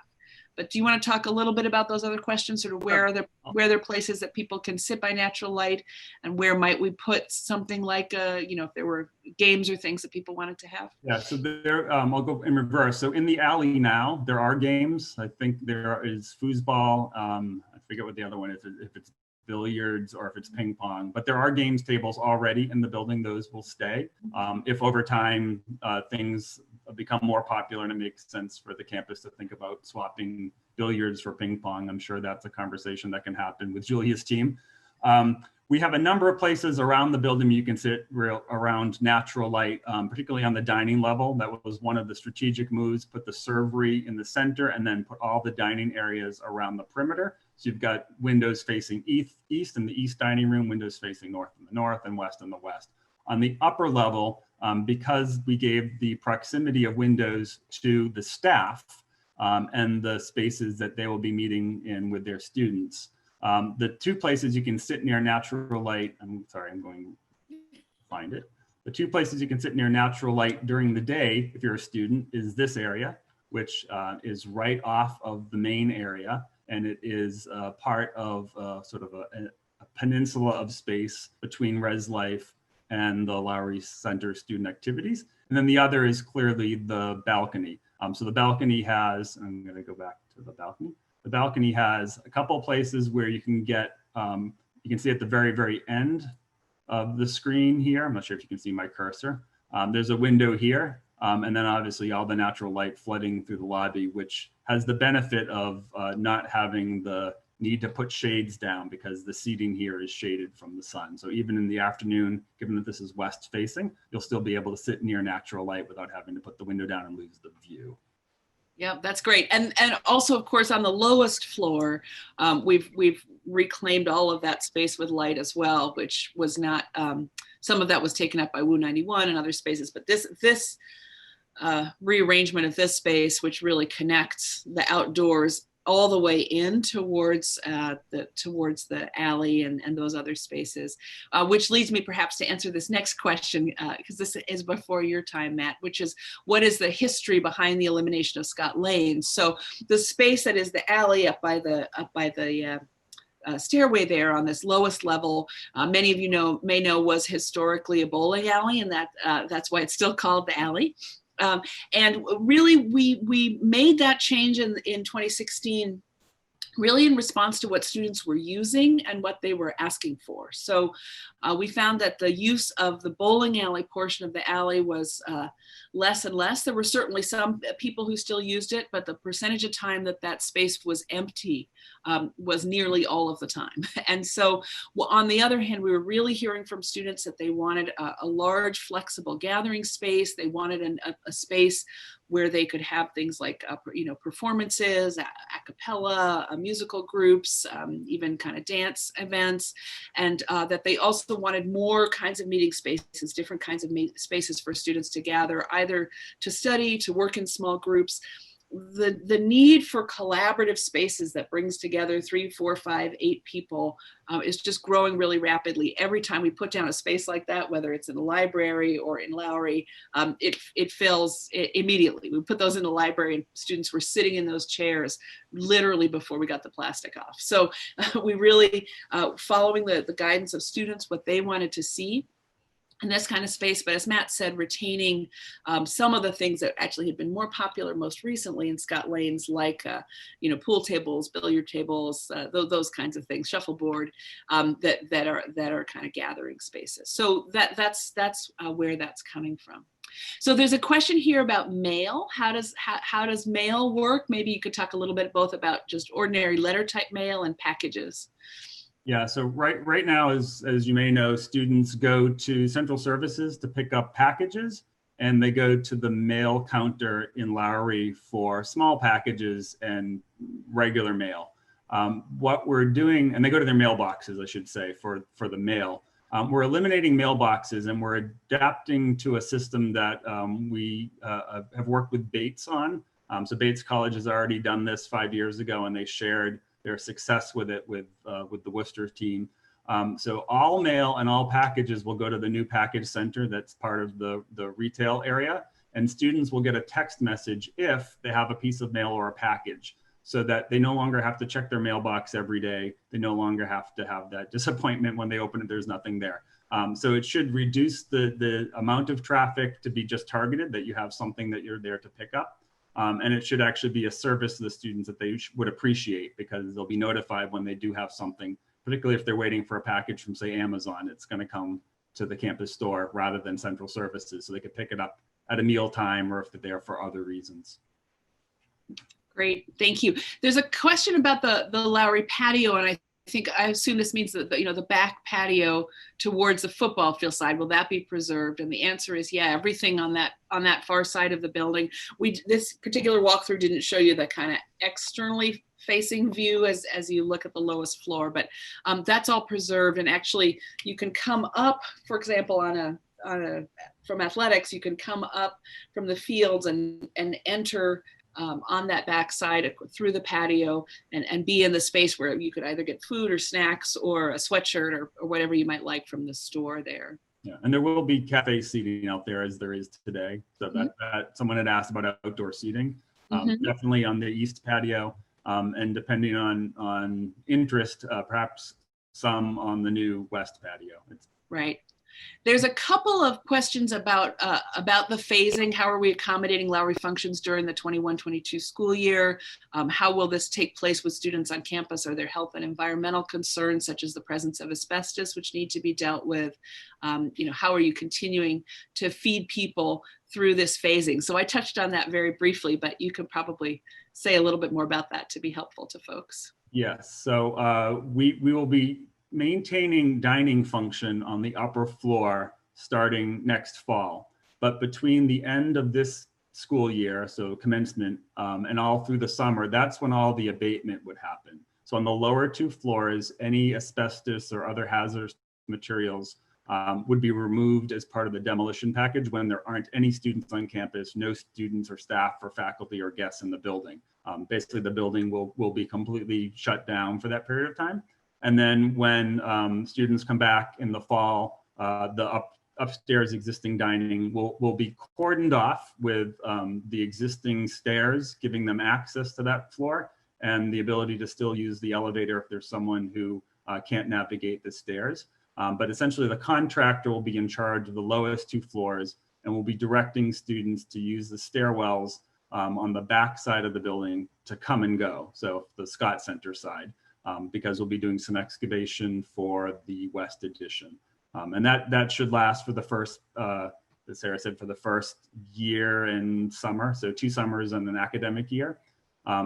But do you want to talk a little bit about those other questions, sort of where are there places that people can sit by natural light, and where might we put something like, if there were games or things that people wanted to have? Yeah, so there, I'll go in reverse. So in the alley now, there are games. I think there is foosball. I forget what the other one is, if it's billiards or if it's ping pong, but there are games tables already in the building. Those will stay. If over time things become more popular and it makes sense for the campus to think about swapping billiards for ping pong, I'm sure that's a conversation that can happen with Julia's team. We have a number of places around the building you can sit around natural light, particularly on the dining level. That was one of the strategic moves, put the servery in the center and then put all the dining areas around the perimeter. So you've got windows facing east in the east dining room, windows facing north in the north, and west in the west. On the upper level, because we gave the proximity of windows to the staff and the spaces that they will be meeting in with their students, the 2 places you can sit near natural light, I'm going to find it. The 2 places you can sit near natural light during the day, if you're a student, is this area, which is right off of the main area. And it is part of sort of a peninsula of space between Res Life and the Lowry Center student activities. And then the other is clearly the balcony. So the balcony has, I'm going to go back to the balcony. The balcony has a couple places where you can get, you can see at the very, very end of the screen here. I'm not sure if you can see my cursor. There's a window here. And then obviously all the natural light flooding through the lobby, which has the benefit of not having the need to put shades down because the seating here is shaded from the sun. So even in the afternoon, given that this is west facing, you'll still be able to sit near natural light without having to put the window down and lose the view. Yeah, that's great. And also, of course, on the lowest floor, we've reclaimed all of that space with light as well, which was not, some of that was taken up by Woo 91 and other spaces, but this rearrangement of this space, which really connects the outdoors all the way in towards the alley and those other spaces, which leads me perhaps to answer this next question, because this is before your time, Matt, which is, what is the history behind the elimination of Scott Lane? So the space that is the alley up by the stairway there on this lowest level, many of you may know was historically a bowling alley, and that's why it's still called the alley. And really, we made that change in 2016, really in response to what students were using and what they were asking for. So we found that the use of the bowling alley portion of the alley was less and less. There were certainly some people who still used it, but the percentage of time that space was empty was nearly all of the time. And so on the other hand, we were really hearing from students that they wanted a large, flexible gathering space. They wanted a space where they could have things like, performances, a cappella, musical groups, even kind of dance events, and that they also wanted more kinds of meeting spaces, different kinds of spaces for students to gather, either to study, to work in small groups. The need for collaborative spaces that brings together 3, 4, 5, 8 people is just growing really rapidly. Every time we put down a space like that, whether it's in the library or in Lowry, it fills immediately. We put those in the library and students were sitting in those chairs literally before we got the plastic off. So we really, following the guidance of students, what they wanted to see, in this kind of space. But as Matt said, retaining some of the things that actually had been more popular most recently in Scott Lanes, like pool tables, billiard tables, those kinds of things, shuffleboard, that are kind of gathering spaces. So that's where that's coming from. So there's a question here about mail. How does mail work? Maybe you could talk a little bit both about just ordinary letter type mail and packages. Yeah, so right now, as you may know, students go to central services to pick up packages, and they go to the mail counter in Lowry for small packages and regular mail. What we're doing, and they go to their mailboxes, I should say, for the mail. We're eliminating mailboxes, and we're adapting to a system that we have worked with Bates on. So Bates College has already done this 5 years ago, and they shared their success with it with the Wooster team. So all mail and all packages will go to the new package center that's part of the retail area, and students will get a text message if they have a piece of mail or a package, so that they no longer have to check their mailbox every day. They no longer have to have that disappointment when they open it, there's nothing there. So it should reduce the amount of traffic to be just targeted, that you have something that you're there to pick up. And it should actually be a service to the students that they would appreciate, because they'll be notified when they do have something, particularly if they're waiting for a package from, say, Amazon. It's going to come to the campus store rather than central services, so they could pick it up at a meal time or if they're there for other reasons. Great, thank you. There's a question about the Lowry patio, and I assume this means that the back patio towards the football field side, will that be preserved? And the answer is yeah, everything on that far side of the building. This particular walkthrough didn't show you the kind of externally facing view as you look at the lowest floor, but that's all preserved. And actually, you can come up, for example, from athletics, you can come up from the fields and enter on that back side through the patio and be in the space where you could either get food or snacks or a sweatshirt or whatever you might like from the store there. Yeah, and there will be cafe seating out there as there is today. So that someone had asked about outdoor seating, definitely on the east patio, and depending on interest, perhaps some on the new west patio. Right. There's a couple of questions about the phasing. How are we accommodating Lowry functions during the 21-22 school year? How will this take place with students on campus? Are there health and environmental concerns, such as the presence of asbestos, which need to be dealt with? How are you continuing to feed people through this phasing? So I touched on that very briefly, but you could probably say a little bit more about that to be helpful to folks. Yes, so we will be maintaining dining function on the upper floor starting next fall. But between the end of this school year, so commencement, and all through the summer, that's when all the abatement would happen. So on the lower two floors, any asbestos or other hazardous materials would be removed as part of the demolition package when there aren't any students on campus, no students or staff or faculty or guests in the building. Basically, the building will be completely shut down for that period of time. And then when students come back in the fall, the upstairs existing dining will be cordoned off with the existing stairs, giving them access to that floor and the ability to still use the elevator if there's someone who can't navigate the stairs. But essentially, the contractor will be in charge of the lowest two floors and will be directing students to use the stairwells on the back side of the building to come and go. So the Scott Center side. Because we'll be doing some excavation for the West Addition. And that should last for the first, as Sarah said, for the first year and summer, so 2 summers and an academic year.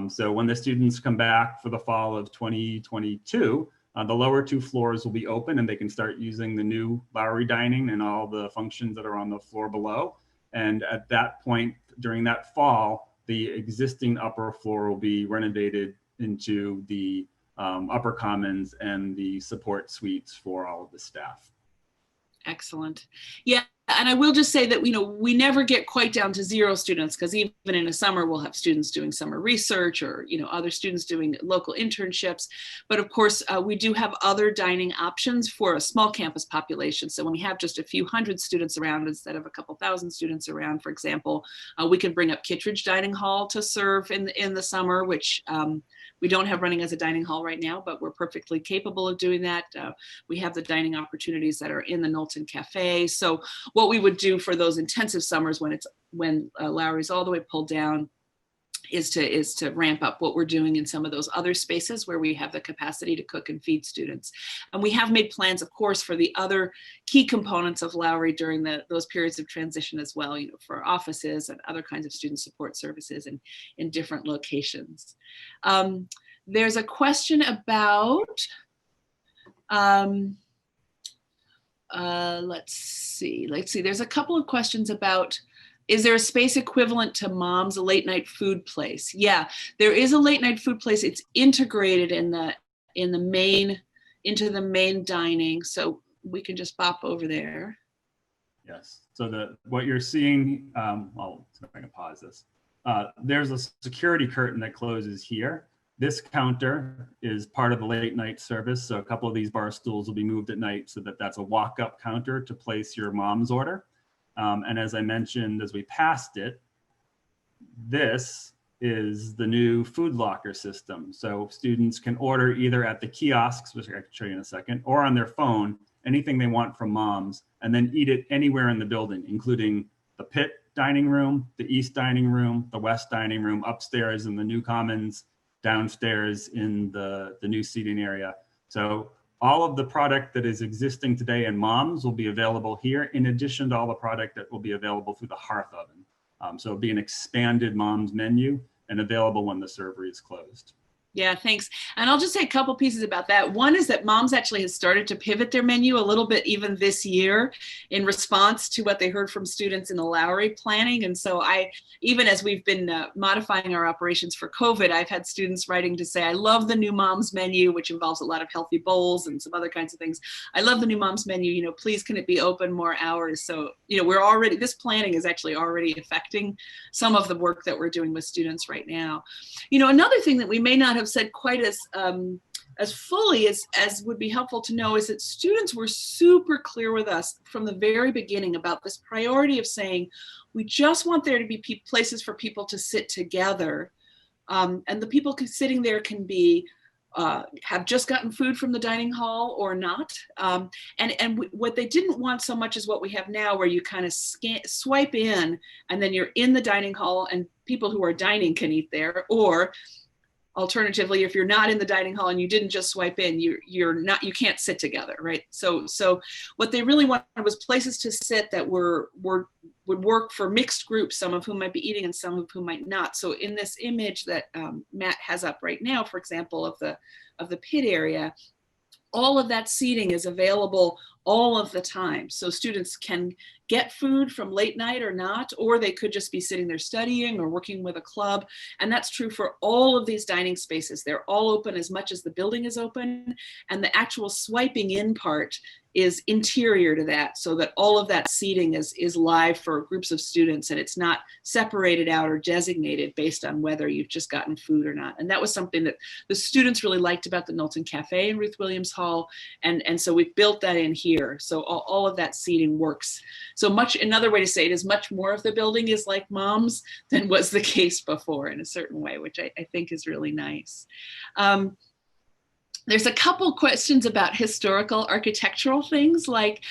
So when the students come back for the fall of 2022, the lower 2 floors will be open and they can start using the new Lowry Dining and all the functions that are on the floor below. And at that point, during that fall, the existing upper floor will be renovated into the upper commons and the support suites for all of the staff. Excellent. Yeah, and I will just say that, we never get quite down to 0 students, because even in a summer, we'll have students doing summer research or, other students doing local internships. But of course, we do have other dining options for a small campus population. So when we have just a few hundred students around instead of a couple thousand students around, for example, we can bring up Kittredge Dining Hall to serve in the summer, which we don't have running as a dining hall right now, but we're perfectly capable of doing that. We have the dining opportunities that are in the Knowlton Cafe. So what we would do for those intensive summers when Lowry's all the way pulled down is to ramp up what we're doing in some of those other spaces where we have the capacity to cook and feed students. And we have made plans, of course, for the other key components of Lowry during those periods of transition as well, for offices and other kinds of student support services in different locations. There's a question about, let's see, there's a couple of questions about, is there a space equivalent to Mom's, a late night food place? Yeah, there is a late night food place. It's integrated into the main dining. So we can just bop over there. Yes, so what you're seeing, well, so I can pause this. There's a security curtain that closes here. This counter is part of the late night service. So a couple of these bar stools will be moved at night so that's a walk-up counter to place your Mom's order. And as I mentioned, as we passed it, this is the new food locker system. So students can order either at the kiosks, which I can show you in a second, or on their phone, anything they want from Mom's, and then eat it anywhere in the building, including the pit dining room, the east dining room, the west dining room, upstairs in the new commons, downstairs in the new seating area. So all of the product that is existing today in Mom's will be available here, in addition to all the product that will be available through the hearth oven. So it'll be an expanded Mom's menu and available when the servery is closed. Yeah, thanks. And I'll just say a couple pieces about that. One is that Mom's actually has started to pivot their menu a little bit even this year in response to what they heard from students in the Lowry planning. And so even as we've been modifying our operations for COVID, I've had students writing to say, I love the new Mom's menu, which involves a lot of healthy bowls and some other kinds of things. I love the new Mom's menu, please can it be open more hours? So, this planning is actually already affecting some of the work that we're doing with students right now. Another thing that we may not have said quite as fully as would be helpful to know is that students were super clear with us from the very beginning about this priority of saying, we just want there to be places for people to sit together. And the people sitting there can be, have just gotten food from the dining hall or not. And what they didn't want so much is what we have now, where you kind of swipe in and then you're in the dining hall and people who are dining can eat there, or alternatively, if you're not in the dining hall and you didn't just swipe in, you can't sit together, right? So what they really wanted was places to sit that would work for mixed groups, some of whom might be eating and some of whom might not. So in this image that Matt has up right now, for example, of the pit area, all of that seating is available all of the time. So students can get food from late night or not, or they could just be sitting there studying or working with a club. And that's true for all of these dining spaces. They're all open as much as the building is open. And the actual swiping in part is interior to that, so that all of that seating is live for groups of students, and it's not separated out or designated based on whether you've just gotten food or not. And that was something that the students really liked about the Knowlton Cafe in Ruth Williams Hall. And so we built that in here. So all of that seating works. So another way to say it is much more of the building is like Mom's than was the case before in a certain way, which I think is really nice. There's a couple questions about historical architectural things, like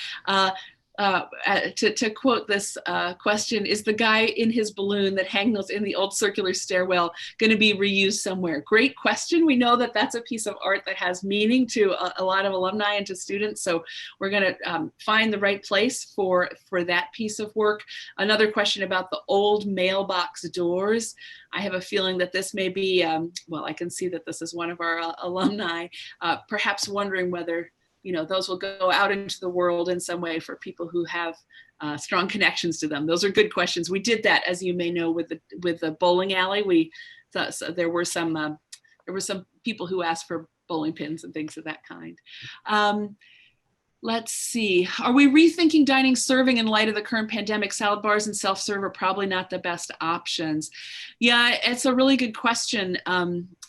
to quote this question, is the guy in his balloon that hangs in the old circular stairwell going to be reused somewhere? Great question. We know that that's a piece of art that has meaning to a lot of alumni and to students. So we're going to find the right place for that piece of work. Another question about the old mailbox doors. I have a feeling that this may be, well, I can see that this is one of our alumni, perhaps wondering whether those will go out into the world in some way for people who have strong connections to them. Those are good questions. We did that, as you may know, with the bowling alley. So there were some people who asked for bowling pins and things of that kind. Let's see. Are we rethinking dining serving in light of the current pandemic? Salad bars and self-serve are probably not the best options. Yeah, it's a really good question.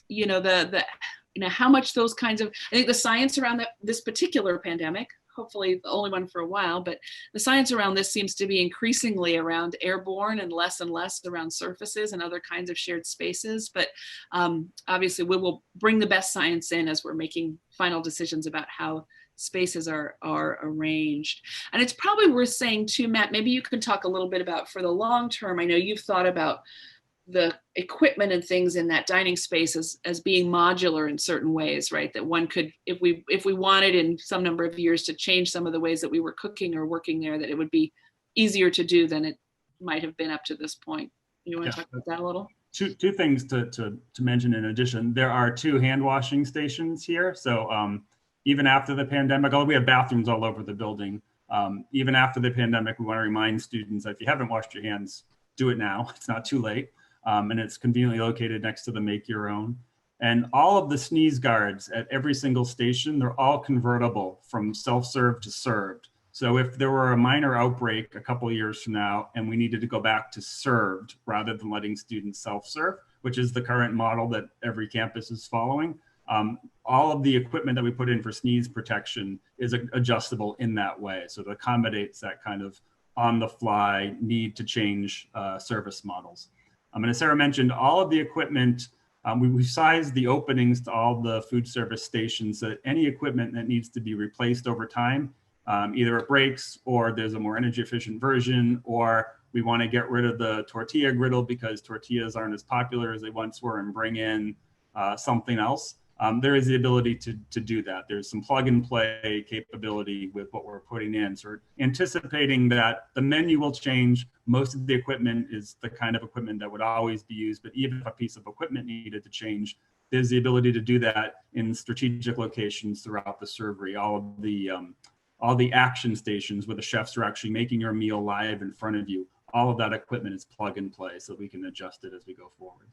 You know, how much those kinds of, I think the science around this particular pandemic, hopefully the only one for a while, but the science around this seems to be increasingly around airborne and less around surfaces and other kinds of shared spaces. But obviously we will bring the best science in as we're making final decisions about how spaces are arranged. And it's probably worth saying too, Matt, maybe you could talk a little bit about for the long term. I know you've thought about the equipment and things in that dining space as being modular in certain ways, right? That one could, if we wanted in some number of years to change some of the ways that we were cooking or working there, that it would be easier to do than it might have been up to this point. You want to talk about that a little? Two things to mention in addition. There are 2 hand washing stations here. So even after the pandemic, although we have bathrooms all over the building, even after the pandemic, we want to remind students that if you haven't washed your hands, do it now. It's not too late. And it's conveniently located next to the make your own. And all of the sneeze guards at every single station, they're all convertible from self-serve to served. So if there were a minor outbreak a couple of years from now and we needed to go back to served rather than letting students self-serve, which is the current model that every campus is following, all of the equipment that we put in for sneeze protection is adjustable in that way. So it accommodates that kind of on the fly need to change service models. And as Sarah mentioned, all of the equipment, we've sized the openings to all the food service stations so that any equipment that needs to be replaced over time, either it breaks or there's a more energy efficient version, or we want to get rid of the tortilla griddle because tortillas aren't as popular as they once were and bring in something else. There is the ability to do that. There's some plug and play capability with what we're putting in. So we're anticipating that the menu will change. Most of the equipment is the kind of equipment that would always be used, but even if a piece of equipment needed to change, there's the ability to do that in strategic locations throughout the servery. All the action stations where the chefs are actually making your meal live in front of you. All of that equipment is plug and play, so we can adjust it as we go forward.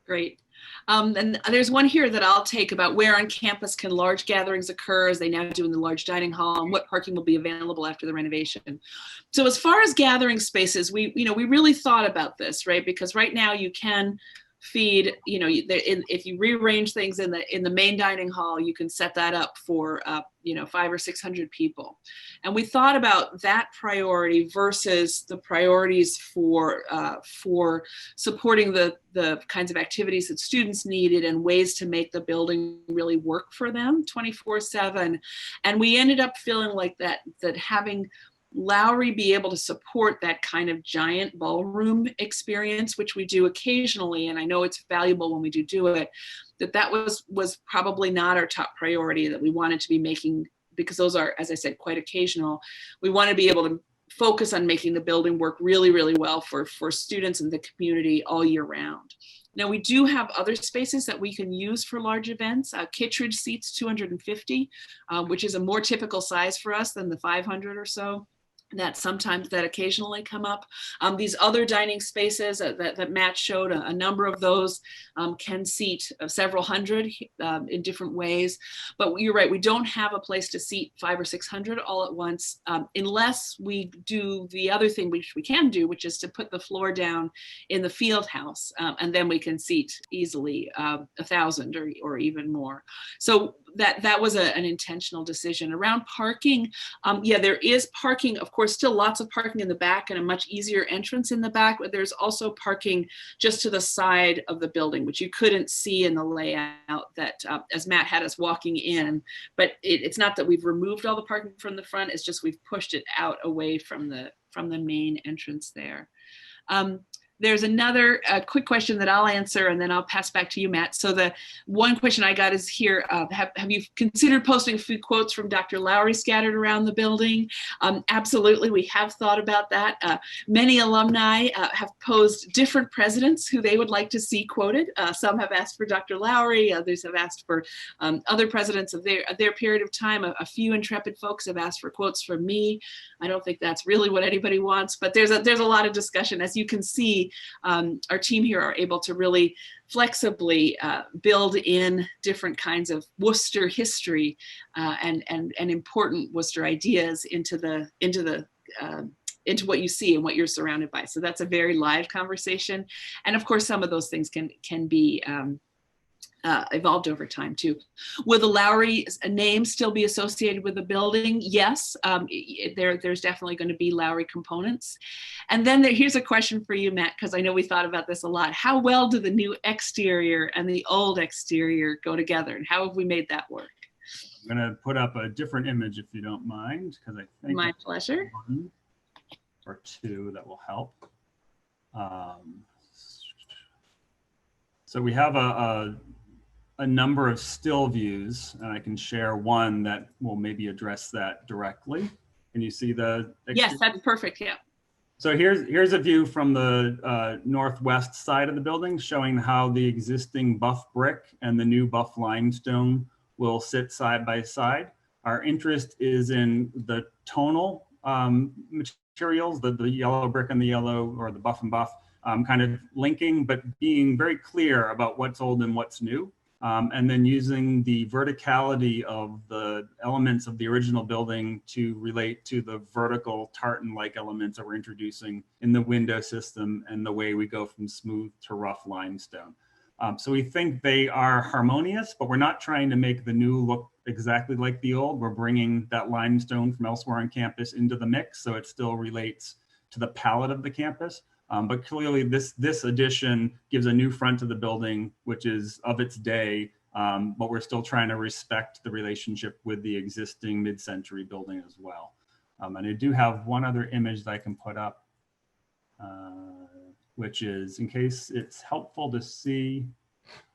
Great. And there's one here that I'll take about where on campus can large gatherings occur, as they now do in the large dining hall, and what parking will be available after the renovation. So as far as gathering spaces, we really thought about this, right? Because right now you can feed, if you rearrange things in the main dining hall, you can set that up for 500 or 600 people. And we thought about that priority versus the priorities for supporting the kinds of activities that students needed and ways to make the building really work for them 24/7. And we ended up feeling like that having Lowry be able to support that kind of giant ballroom experience, which we do occasionally, and I know it's valuable when we do it, that was probably not our top priority, that we wanted to be making, because those are, as I said, quite occasional. We want to be able to focus on making the building work really, really well for students in the community all year round. Now, we do have other spaces that we can use for large events. Kittredge seats 250, which is a more typical size for us than the 500 or so that occasionally come up. These other dining spaces that Matt showed, a number of those can seat several hundred in different ways. But you're right, we don't have a place to seat 500 or 600 all at once, unless we do the other thing which we can do, which is to put the floor down in the field house, and then we can seat easily 1,000 or even more. So that was an intentional decision. Around parking, there is parking, of course, still lots of parking in the back and a much easier entrance in the back, but there's also parking just to the side of the building, which you couldn't see in the layout that as Matt had us walking in. But it's not that we've removed all the parking from the front, it's just we've pushed it out away from the main entrance there. There's another quick question that I'll answer, and then I'll pass back to you, Matt. So the one question I got is here, have you considered posting food quotes from Dr. Lowry scattered around the building? Absolutely, we have thought about that. Many alumni have posed different presidents who they would like to see quoted. Some have asked for Dr. Lowry, others have asked for other presidents of their period of time. A few intrepid folks have asked for quotes from me. I don't think that's really what anybody wants, but there's a lot of discussion. As you can see, our team here are able to really flexibly build in different kinds of Wooster history and important Wooster ideas into what you see and what you're surrounded by. So that's a very live conversation. And of course, some of those things can be evolved over time too. Will the Lowry name still be associated with the building? Yes, there's definitely going to be Lowry components. And then here's a question for you, Matt, because I know we thought about this a lot. How well do the new exterior and the old exterior go together, and how have we made that work? I'm going to put up a different image if you don't mind, because I think my pleasure. One or two that will help. So we have a number of still views, and I can share one that will maybe address that directly. Can you see the? Yes, that's perfect. Yeah. So here's a view from the northwest side of the building, showing how the existing buff brick and the new buff limestone will sit side by side. Our interest is in the tonal materials, the yellow brick and the yellow, or the buff and buff, kind of linking, but being very clear about what's old and what's new. And then using the verticality of the elements of the original building to relate to the vertical tartan-like elements that we're introducing in the window system and the way we go from smooth to rough limestone. So we think they are harmonious, but we're not trying to make the new look exactly like the old. We're bringing that limestone from elsewhere on campus into the mix, so it still relates to the palette of the campus. But clearly this addition gives a new front to the building, which is of its day, but we're still trying to respect the relationship with the existing mid-century building as well. And I do have one other image that I can put up, which is, in case it's helpful to see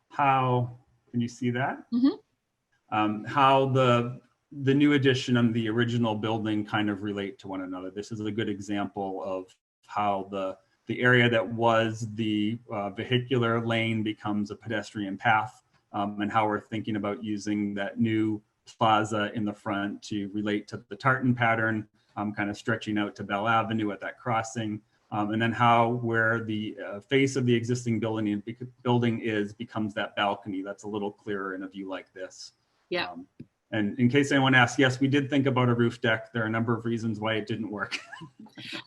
how, can you see that? Mm-hmm. How the new addition and the original building kind of relate to one another. This is a good example of how the area that was the vehicular lane becomes a pedestrian path, and how we're thinking about using that new plaza in the front to relate to the tartan pattern, kind of stretching out to Bell Avenue at that crossing, and then how where the face of the existing building becomes that balcony that's a little clearer in a view like this. Yeah. And in case anyone asks, yes, we did think about a roof deck. There are a number of reasons why it didn't work.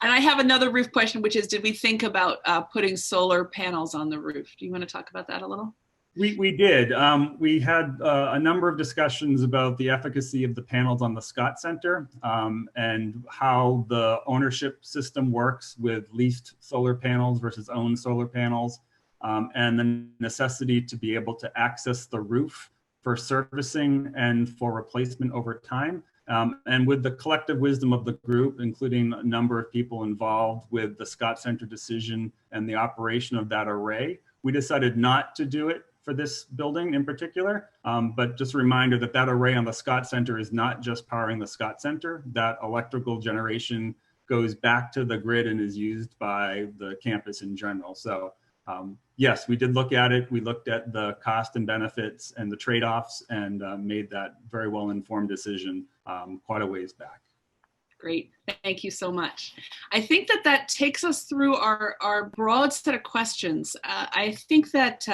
And I have another roof question, which is, did we think about putting solar panels on the roof? Do you want to talk about that a little? We did. We had a number of discussions about the efficacy of the panels on the Scott Center, and how the ownership system works with leased solar panels versus owned solar panels, and the necessity to be able to access the roof for servicing and for replacement over time. And with the collective wisdom of the group, including a number of people involved with the Scott Center decision and the operation of that array, we decided not to do it for this building in particular. But just a reminder that that array on the Scott Center is not just powering the Scott Center. That electrical generation goes back to the grid and is used by the campus in general. So yes, we did look at it. We looked at the cost and benefits and the trade-offs, and made that very well-informed decision quite a ways back. Great, thank you so much. I think that takes us through our broad set of questions. I think that,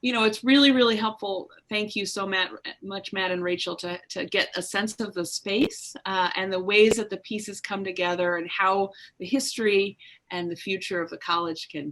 it's really, really helpful. Thank you so much, Matt and Rachel, to get a sense of the space and the ways that the pieces come together, and how the history and the future of the college can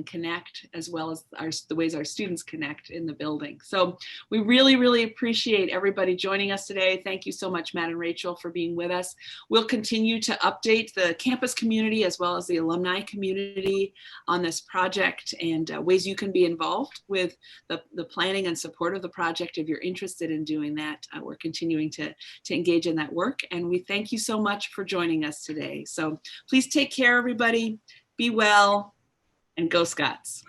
connect, as well as the ways our students connect in the building. So we really, really appreciate everybody joining us today. Thank you so much, Matt and Rachel, for being with us. We'll continue to update the campus community as well as the alumni community on this project, and ways you can be involved with the planning and support of the project if you're interested in doing that. We're continuing to engage in that work, and we thank you so much for joining us today. So please take care, everybody. Be well. And go Scots.